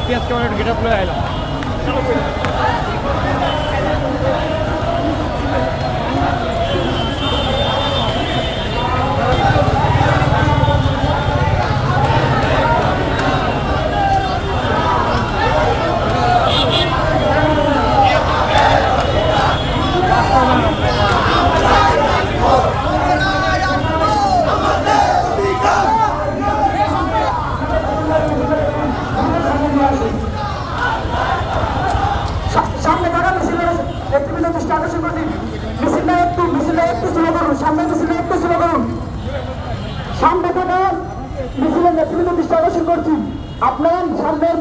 পেঁয়াজ কেমন একটা গেট আপ লয়ে আইলাম। সামনে থাকা মিছিলের নেতৃবৃন্দ দৃষ্টি আকর্ষণ করছি। মিছিলটা একটু স্লো করুন। সামনে মিছিলটা একটু স্লো করুন। সামনে থাকা মিছিলের নেতৃবৃন্দ দৃষ্টি আকর্ষণ করছি। আপনার সামনের